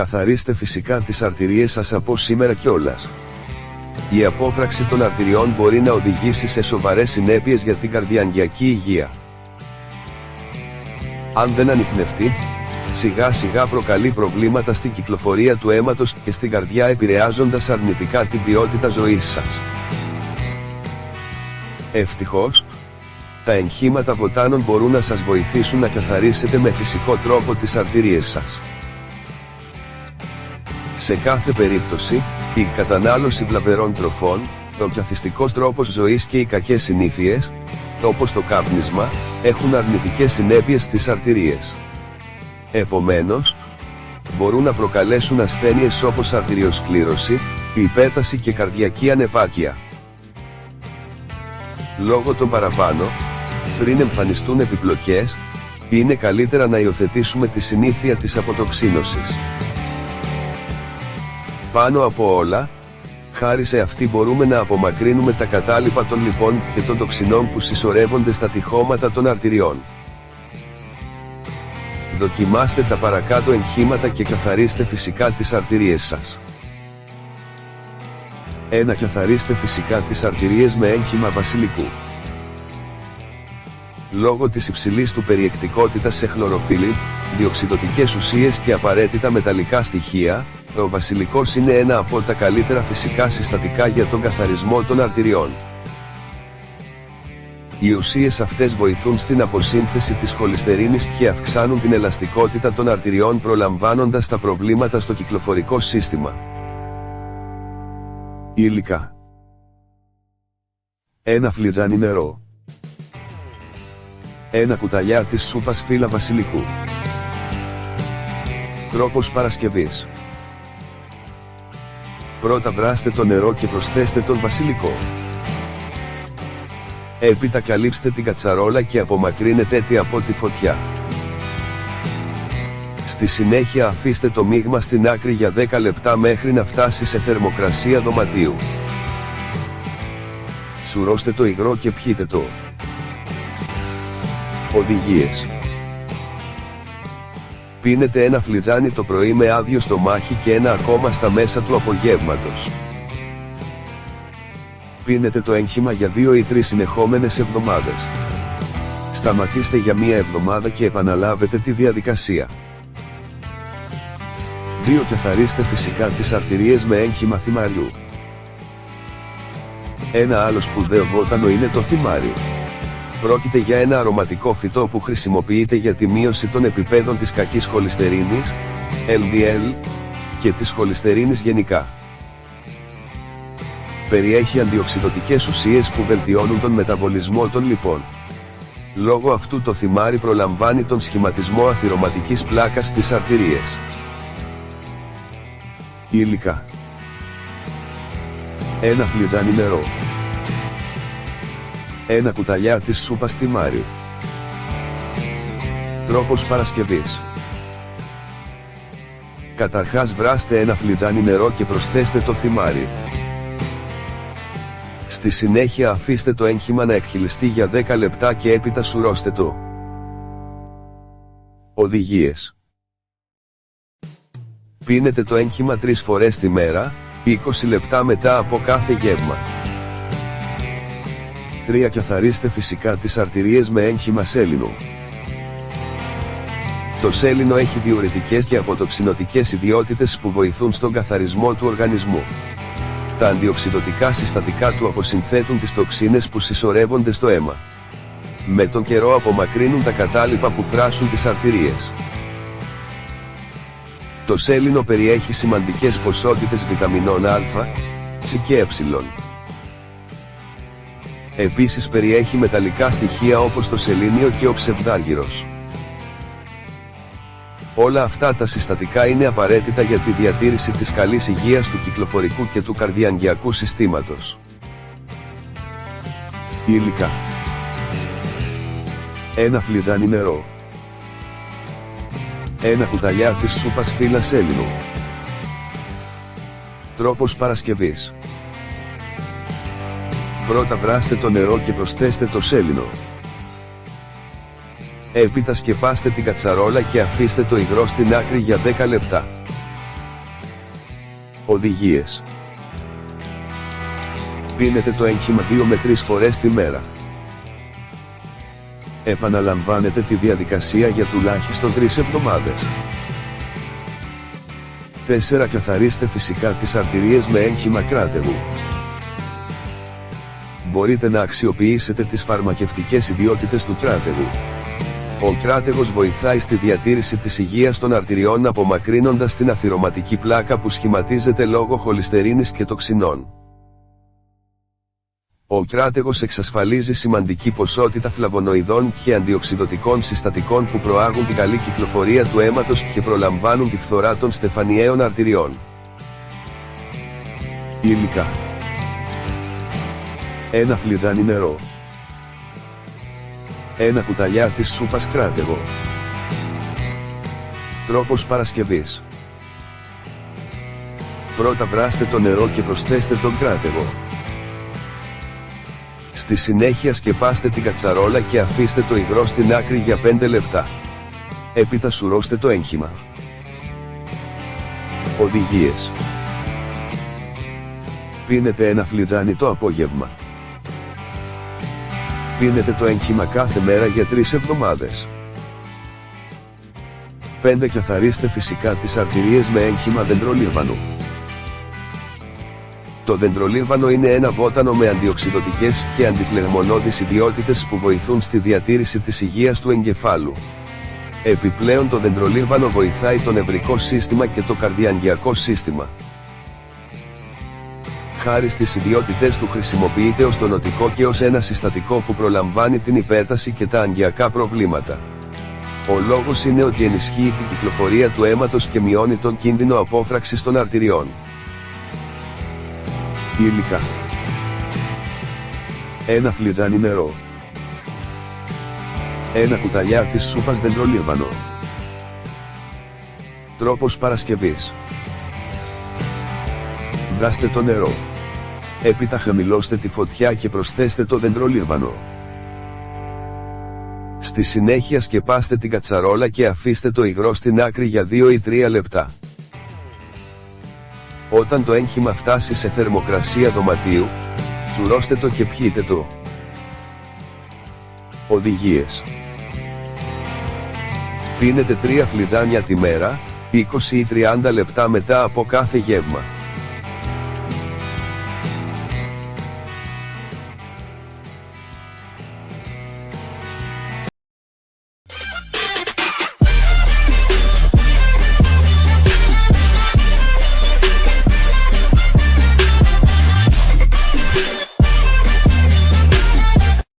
Καθαρίστε φυσικά τις αρτηρίες σας από σήμερα κιόλας. Η απόφραξη των αρτηριών μπορεί να οδηγήσει σε σοβαρές συνέπειες για την καρδιαγγειακή υγεία. Αν δεν ανιχνευτεί, σιγά σιγά προκαλεί προβλήματα στην κυκλοφορία του αίματος και στην καρδιά, επηρεάζοντας αρνητικά την ποιότητα ζωής σας. Ευτυχώς, τα εγχήματα βοτάνων μπορούν να σας βοηθήσουν να καθαρίσετε με φυσικό τρόπο τις αρτηρίες σας. Σε κάθε περίπτωση, η κατανάλωση βλαβερών τροφών, ο καθιστικός τρόπος ζωής και οι κακές συνήθειες, όπως το κάπνισμα, έχουν αρνητικές συνέπειες στις αρτηρίες. Επομένως, μπορούν να προκαλέσουν ασθένειες όπως αρτηριοσκλήρωση, υπέρταση και καρδιακή ανεπάρκεια. Λόγω των παραπάνω, πριν εμφανιστούν επιπλοκές, είναι καλύτερα να υιοθετήσουμε τη συνήθεια της αποτοξίνωσης. Πάνω από όλα, χάρη σε αυτή μπορούμε να απομακρύνουμε τα κατάλοιπα των λιπών και των τοξινών που συσσωρεύονται στα τυχώματα των αρτηριών. Δοκιμάστε τα παρακάτω εγχήματα και καθαρίστε φυσικά τις αρτηρίες σας. 1. Καθαρίστε φυσικά τις αρτηρίες με έγχημα βασιλικού. Λόγω της υψηλής του περιεκτικότητας σε χλωροφύλλη, διοξιδωτικές ουσίες και απαραίτητα μεταλλικά στοιχεία, ο βασιλικός είναι ένα από τα καλύτερα φυσικά συστατικά για τον καθαρισμό των αρτηριών. Οι ουσίες αυτές βοηθούν στην αποσύνθεση της χολυστερίνης και αυξάνουν την ελαστικότητα των αρτηριών, προλαμβάνοντας τα προβλήματα στο κυκλοφορικό σύστημα. Υλικά. 1 φλιτζάνι νερό. 1 κουταλιά της σούπας φύλλα βασιλικού. Τρόπος παρασκευής. Πρώτα βράστε το νερό και προσθέστε τον βασιλικό. Έπειτα καλύψτε την κατσαρόλα και απομακρύνετε τη από τη φωτιά. Στη συνέχεια αφήστε το μείγμα στην άκρη για 10 λεπτά μέχρι να φτάσει σε θερμοκρασία δωματίου. Σουρώστε το υγρό και πιείτε το. Οδηγίες. Πίνετε 1 φλιτζάνι το πρωί με άδειο στομάχι και 1 ακόμα στα μέσα του απογεύματος. Πίνετε το έγχημα για 2 ή 3 συνεχόμενες εβδομάδες. Σταματήστε για 1 εβδομάδα και επαναλάβετε τη διαδικασία. 2. Καθαρίστε φυσικά τις αρτηρίες με έγχημα θυμαριού. Ένα άλλο σπουδαίο βότανο είναι το θυμάρι. Πρόκειται για ένα αρωματικό φυτό που χρησιμοποιείται για τη μείωση των επιπέδων της κακής χολυστερίνης, LDL, και της χολυστερίνης γενικά. Περιέχει αντιοξιδωτικές ουσίες που βελτιώνουν τον μεταβολισμό των λιπών. Λόγω αυτού το θυμάρι προλαμβάνει τον σχηματισμό αθυρωματικής πλάκας στις αρτηρίες. Υλικά. 1 φλιτζάνι νερό. 1 κουταλιά της σούπας θυμάρι. Τρόπος παρασκευής. Καταρχάς βράστε 1 φλιτζάνι νερό και προσθέστε το θυμάρι. Στη συνέχεια αφήστε το έγχημα να εκχυλιστεί για 10 λεπτά και έπειτα σουρώστε το. Οδηγίες. Πίνετε το έγχημα 3 φορές τη μέρα, 20 λεπτά μετά από κάθε γεύμα. 3. Καθαρίστε φυσικά τις αρτηρίες με έγχημα σέλινου. Το σέλινο έχει διουρητικές και αποτοξινωτικές ιδιότητες που βοηθούν στον καθαρισμό του οργανισμού. Τα αντιοξιδωτικά συστατικά του αποσυνθέτουν τις τοξίνες που συσσωρεύονται στο αίμα. Με τον καιρό απομακρύνουν τα κατάλοιπα που φράσουν τις αρτηρίες. Το σέλινο περιέχει σημαντικές ποσότητες βιταμινών Α, Σ και Ε. Επίσης περιέχει μεταλλικά στοιχεία όπως το σελήνιο και ο ψευδάργυρος. Όλα αυτά τα συστατικά είναι απαραίτητα για τη διατήρηση της καλής υγείας του κυκλοφορικού και του καρδιαγγειακού συστήματος. Υλικά. 1 φλιτζάνι νερό. 1 κουταλιά της σούπας φύλλα σέλινου. Τρόπος παρασκευής. Πρώτα βράστε το νερό και προσθέστε το σέλινο. Έπειτα σκεπάστε την κατσαρόλα και αφήστε το υγρό στην άκρη για 10 λεπτά. Οδηγίες. Πίνετε το έγχημα 2 με 3 φορές τη μέρα. Επαναλαμβάνετε τη διαδικασία για τουλάχιστον 3 εβδομάδες. 4. Καθαρίστε φυσικά τις αρτηρίες με έγχημα κράτεγου. Μπορείτε να αξιοποιήσετε τις φαρμακευτικές ιδιότητες του κράτεγου. Ο κράτεγος βοηθάει στη διατήρηση της υγείας των αρτηριών απομακρύνοντας την αθυρωματική πλάκα που σχηματίζεται λόγω χολυστερίνης και τοξινών. Ο κράτεγος εξασφαλίζει σημαντική ποσότητα φλαβονοειδών και αντιοξιδωτικών συστατικών που προάγουν την καλή κυκλοφορία του αίματος και προλαμβάνουν τη φθορά των στεφανιαίων αρτηριών. Υλικά. 1 φλιτζάνι νερό. 1 κουταλιά της σούπας κράτεγο. Τρόπος παρασκευής. Πρώτα βράστε το νερό και προσθέστε τον κράτεγο. Στη συνέχεια σκεπάστε την κατσαρόλα και αφήστε το υγρό στην άκρη για 5 λεπτά. Έπειτα σουρώστε το έγχημα. Οδηγίες. Πίνετε 1 φλιτζάνι το απόγευμα. Πίνετε το έγχημα κάθε μέρα για 3 εβδομάδες. 5. Καθαρίστε φυσικά τις αρτηρίες με έγχημα δεντρολίβανου. Το δεντρολίβανο είναι ένα βότανο με αντιοξιδωτικές και αντιφλεγμονώδεις ιδιότητες που βοηθούν στη διατήρηση της υγείας του εγκεφάλου. Επιπλέον το δεντρολίβανο βοηθάει το νευρικό σύστημα και το καρδιαγγειακό σύστημα. Χάρη στις ιδιότητες του χρησιμοποιείται ως τονωτικό και ως ένα συστατικό που προλαμβάνει την υπέρταση και τα αγγειακά προβλήματα. Ο λόγος είναι ότι ενισχύει την κυκλοφορία του αίματος και μειώνει τον κίνδυνο απόφραξης των αρτηριών. Υλικά. 1 φλιτζάνι νερό. 1 κουταλιά της σούπας δεντρολίβανο. Τρόπος παρασκευής. Βράστε το νερό. Έπειτα χαμηλώστε τη φωτιά και προσθέστε το δεντρολίβανο. Στη συνέχεια σκεπάστε την κατσαρόλα και αφήστε το υγρό στην άκρη για 2 ή 3 λεπτά. Όταν το έγχημα φτάσει σε θερμοκρασία δωματίου, σουρώστε το και πιείτε το. Οδηγίες. Πίνετε 3 φλιτζάνια τη μέρα, 20 ή 30 λεπτά μετά από κάθε γεύμα.